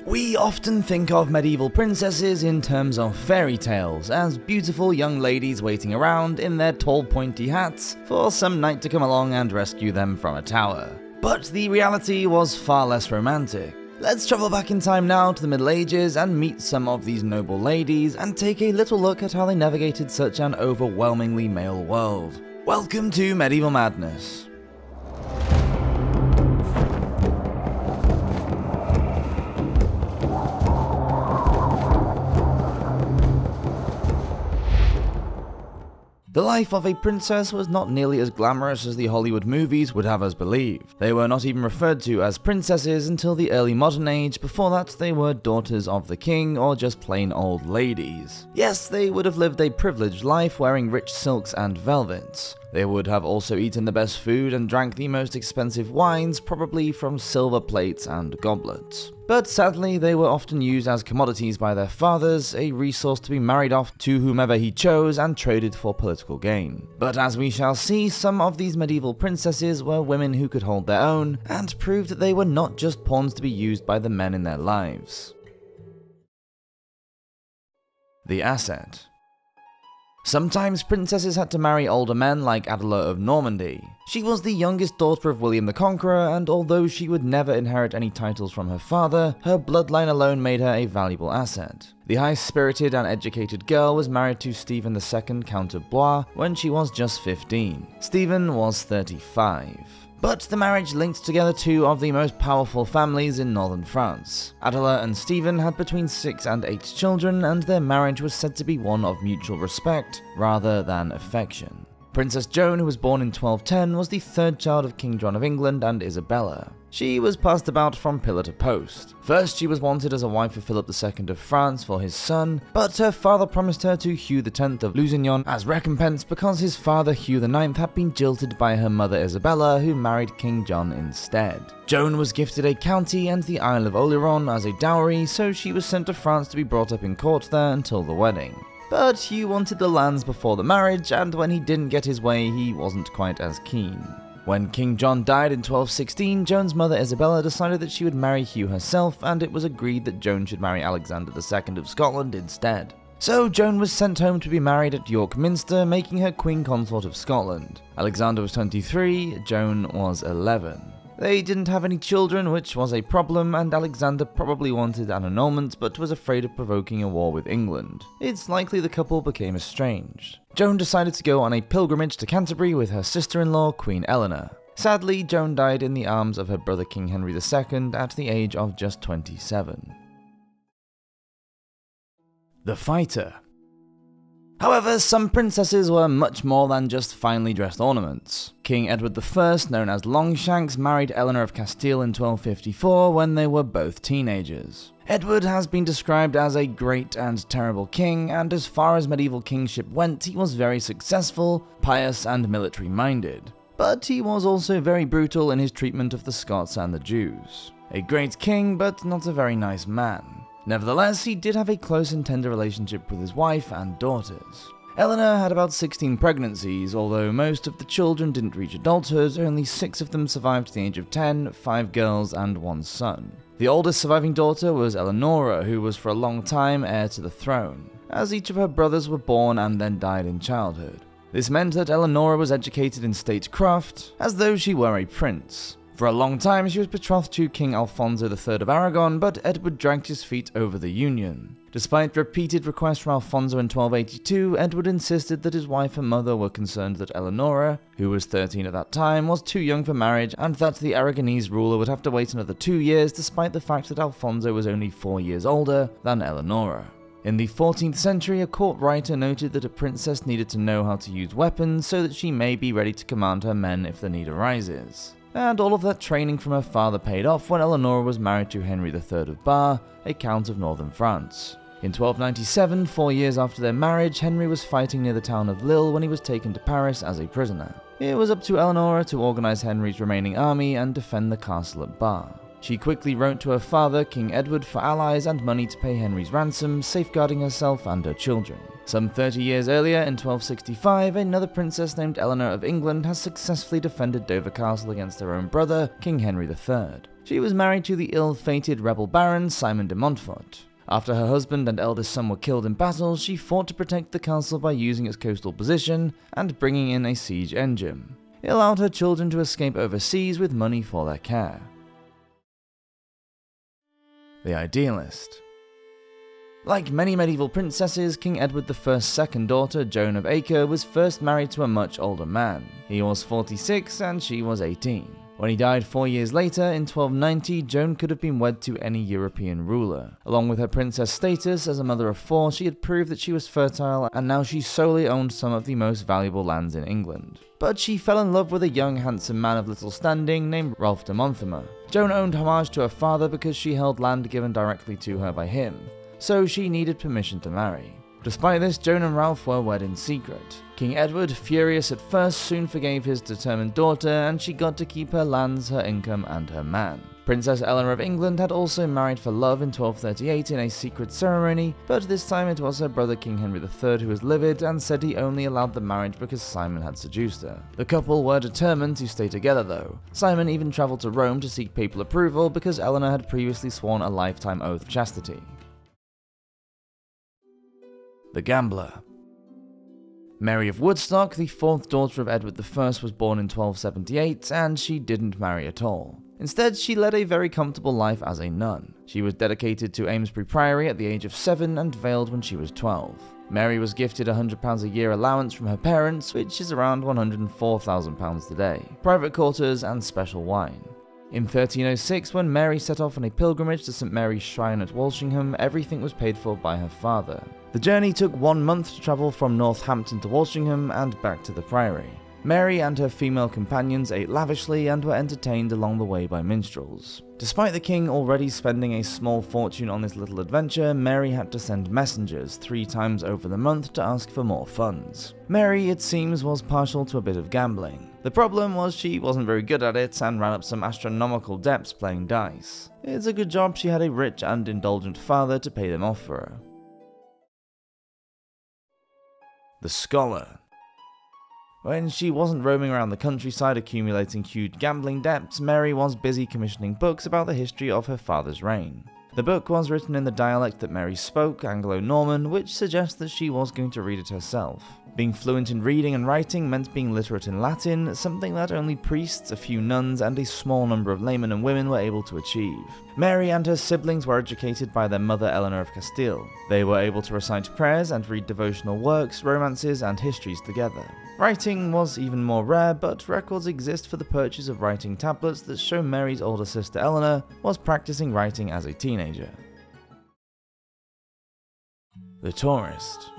We often think of medieval princesses in terms of fairy tales, as beautiful young ladies waiting around in their tall pointy hats for some knight to come along and rescue them from a tower. But the reality was far less romantic. Let's travel back in time now to the Middle Ages and meet some of these noble ladies and take a little look at how they navigated such an overwhelmingly male world. Welcome to Medieval Madness. The life of a princess was not nearly as glamorous as the Hollywood movies would have us believe. They were not even referred to as princesses until the early modern age. Before that, they were daughters of the king or just plain old ladies. Yes, they would have lived a privileged life wearing rich silks and velvets. They would have also eaten the best food and drank the most expensive wines, probably from silver plates and goblets. But sadly, they were often used as commodities by their fathers, a resource to be married off to whomever he chose and traded for political gain. But as we shall see, some of these medieval princesses were women who could hold their own, and proved that they were not just pawns to be used by the men in their lives. The asset. Sometimes princesses had to marry older men like Adela of Normandy. She was the youngest daughter of William the Conqueror, and although she would never inherit any titles from her father, her bloodline alone made her a valuable asset. The high-spirited and educated girl was married to Stephen II, Count of Blois, when she was just 15. Stephen was 35. But the marriage linked together two of the most powerful families in northern France. Adela and Stephen had between 6 and 8 children, and their marriage was said to be one of mutual respect rather than affection. Princess Joan, who was born in 1210, was the third child of King John of England and Isabella. She was passed about from pillar to post. First, she was wanted as a wife of Philip II of France for his son, but her father promised her to Hugh X of Lusignan as recompense because his father Hugh IX had been jilted by her mother Isabella, who married King John instead. Joan was gifted a county and the Isle of Oleron as a dowry, so she was sent to France to be brought up in court there until the wedding. But Hugh wanted the lands before the marriage, and when he didn't get his way, he wasn't quite as keen. When King John died in 1216, Joan's mother Isabella decided that she would marry Hugh herself, and it was agreed that Joan should marry Alexander II of Scotland instead. So Joan was sent home to be married at York Minster, making her Queen Consort of Scotland. Alexander was 23, Joan was 11. They didn't have any children, which was a problem, and Alexander probably wanted an annulment but was afraid of provoking a war with England. It's likely the couple became estranged. Joan decided to go on a pilgrimage to Canterbury with her sister-in-law, Queen Eleanor. Sadly, Joan died in the arms of her brother King Henry II at the age of just 27. The fighter. However, some princesses were much more than just finely dressed ornaments. King Edward I, known as Longshanks, married Eleanor of Castile in 1254 when they were both teenagers. Edward has been described as a great and terrible king, and as far as medieval kingship went, he was very successful, pious, and military-minded. But he was also very brutal in his treatment of the Scots and the Jews. A great king, but not a very nice man. Nevertheless, he did have a close and tender relationship with his wife and daughters. Eleanor had about 16 pregnancies, although most of the children didn't reach adulthood. Only 6 of them survived to the age of 10, 5 girls and 1 son. The oldest surviving daughter was Eleonora, who was for a long time heir to the throne, as each of her brothers were born and then died in childhood. This meant that Eleonora was educated in statecraft, as though she were a prince. For a long time, she was betrothed to King Alfonso III of Aragon, but Edward dragged his feet over the union. Despite repeated requests from Alfonso in 1282, Edward insisted that his wife and mother were concerned that Eleonora, who was 13 at that time, was too young for marriage, and that the Aragonese ruler would have to wait another 2 years, despite the fact that Alfonso was only 4 years older than Eleonora. In the 14th century, a court writer noted that a princess needed to know how to use weapons so that she may be ready to command her men if the need arises. And all of that training from her father paid off when Eleonora was married to Henry III of Bar, a count of northern France. In 1297, 4 years after their marriage, Henry was fighting near the town of Lille when he was taken to Paris as a prisoner. It was up to Eleonora to organize Henry's remaining army and defend the castle at Bar. She quickly wrote to her father, King Edward, for allies and money to pay Henry's ransom, safeguarding herself and her children. Some 30 years earlier, in 1265, another princess named Eleanor of England has successfully defended Dover Castle against her own brother, King Henry III. She was married to the ill-fated rebel baron Simon de Montfort. After her husband and eldest son were killed in battle, she fought to protect the castle by using its coastal position and bringing in a siege engine. It allowed her children to escape overseas with money for their care. The Idealist. Like many medieval princesses, King Edward I's second daughter, Joan of Acre, was first married to a much older man. He was 46 and she was 18. When he died 4 years later, in 1290, Joan could have been wed to any European ruler. Along with her princess status as a mother of 4, she had proved that she was fertile, and now she solely owned some of the most valuable lands in England. But she fell in love with a young handsome man of little standing named Rolf de Monthermer. Joan owned homage to her father because she held land given directly to her by him, so she needed permission to marry. Despite this, Joan and Ralph were wed in secret. King Edward, furious at first, soon forgave his determined daughter, and she got to keep her lands, her income, and her man. Princess Eleanor of England had also married for love in 1238 in a secret ceremony, but this time it was her brother King Henry III who was livid and said he only allowed the marriage because Simon had seduced her. The couple were determined to stay together though. Simon even travelled to Rome to seek papal approval because Eleanor had previously sworn a lifetime oath of chastity. The Gambler. Mary of Woodstock, the fourth daughter of Edward I, was born in 1278, and she didn't marry at all. Instead, she led a very comfortable life as a nun. She was dedicated to Amesbury Priory at the age of 7 and veiled when she was 12. Mary was gifted £100 a year allowance from her parents, which is around £104,000 today, private quarters and special wine. In 1306, when Mary set off on a pilgrimage to St Mary's Shrine at Walsingham, everything was paid for by her father. The journey took 1 month to travel from Northampton to Walsingham and back to the Priory. Mary and her female companions ate lavishly and were entertained along the way by minstrels. Despite the king already spending a small fortune on this little adventure, Mary had to send messengers 3 times over the month to ask for more funds. Mary, it seems, was partial to a bit of gambling. The problem was she wasn't very good at it and ran up some astronomical debts playing dice. It's a good job she had a rich and indulgent father to pay them off for her. The Scholar. When she wasn't roaming around the countryside accumulating huge gambling debts, Mary was busy commissioning books about the history of her father's reign. The book was written in the dialect that Mary spoke, Anglo-Norman, which suggests that she was going to read it herself. Being fluent in reading and writing meant being literate in Latin, something that only priests, a few nuns, and a small number of laymen and women were able to achieve. Mary and her siblings were educated by their mother Eleanor of Castile. They were able to recite prayers and read devotional works, romances, and histories together. Writing was even more rare, but records exist for the purchase of writing tablets that show Mary's older sister Eleanor was practicing writing as a teenager. The Tourist.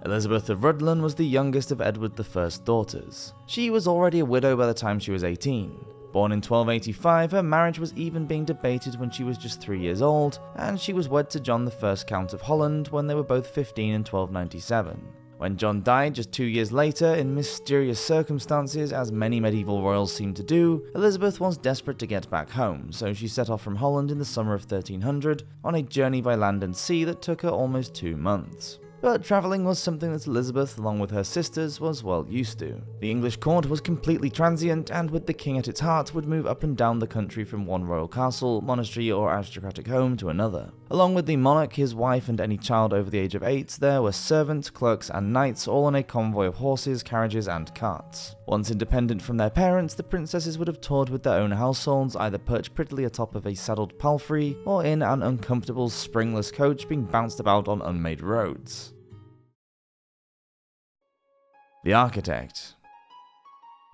Elizabeth of Rhuddlan was the youngest of Edward I's daughters. She was already a widow by the time she was 18. Born in 1285, her marriage was even being debated when she was just 3 years old, and she was wed to John I, Count of Holland, when they were both 15 in 1297. When John died just 2 years later, in mysterious circumstances, as many medieval royals seemed to do, Elizabeth was desperate to get back home, so she set off from Holland in the summer of 1300 on a journey by land and sea that took her almost 2 months. But travelling was something that Elizabeth, along with her sisters, was well used to. The English court was completely transient, and with the king at its heart, would move up and down the country from one royal castle, monastery, or aristocratic home to another. Along with the monarch, his wife, and any child over the age of 8, there were servants, clerks, and knights, all on a convoy of horses, carriages, and carts. Once independent from their parents, the princesses would have toured with their own households, either perched prettily atop of a saddled palfrey, or in an uncomfortable, springless coach being bounced about on unmade roads. The Architect.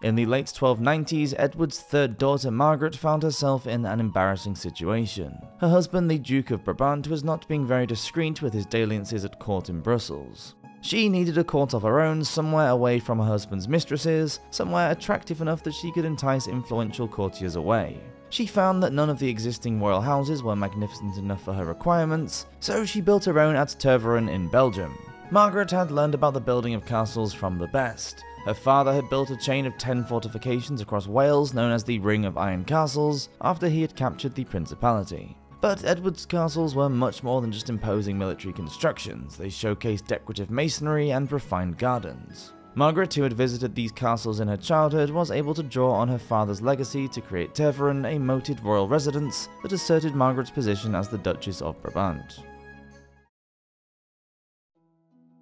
In the late 1290s, Edward's third daughter Margaret found herself in an embarrassing situation. Her husband, the Duke of Brabant, was not being very discreet with his dalliances at court in Brussels. She needed a court of her own, somewhere away from her husband's mistresses, somewhere attractive enough that she could entice influential courtiers away. She found that none of the existing royal houses were magnificent enough for her requirements, so she built her own at Tervuren in Belgium. Margaret had learned about the building of castles from the best. Her father had built a chain of 10 fortifications across Wales known as the Ring of Iron Castles after he had captured the Principality. But Edward's castles were much more than just imposing military constructions. They showcased decorative masonry and refined gardens. Margaret, who had visited these castles in her childhood, was able to draw on her father's legacy to create Teveren, a moated royal residence that asserted Margaret's position as the Duchess of Brabant.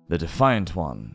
The Defiant One.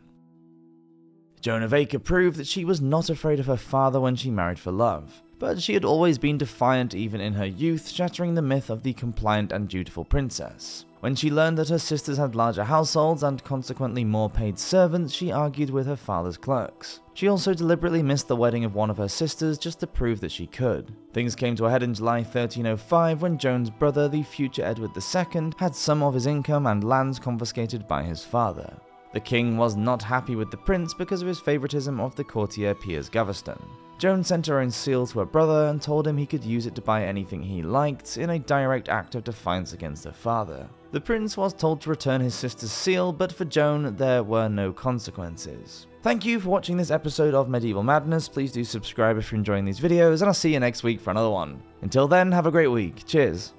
Joan of Acre proved that she was not afraid of her father when she married for love, but she had always been defiant even in her youth, shattering the myth of the compliant and dutiful princess. When she learned that her sisters had larger households and consequently more paid servants, she argued with her father's clerks. She also deliberately missed the wedding of one of her sisters just to prove that she could. Things came to a head in July 1305 when Joan's brother, the future Edward II, had some of his income and lands confiscated by his father. The king was not happy with the prince because of his favoritism of the courtier Piers Gaveston. Joan sent her own seal to her brother and told him he could use it to buy anything he liked, in a direct act of defiance against her father. The prince was told to return his sister's seal, but for Joan, there were no consequences. Thank you for watching this episode of Medieval Madness. Please do subscribe if you're enjoying these videos, and I'll see you next week for another one. Until then, have a great week. Cheers.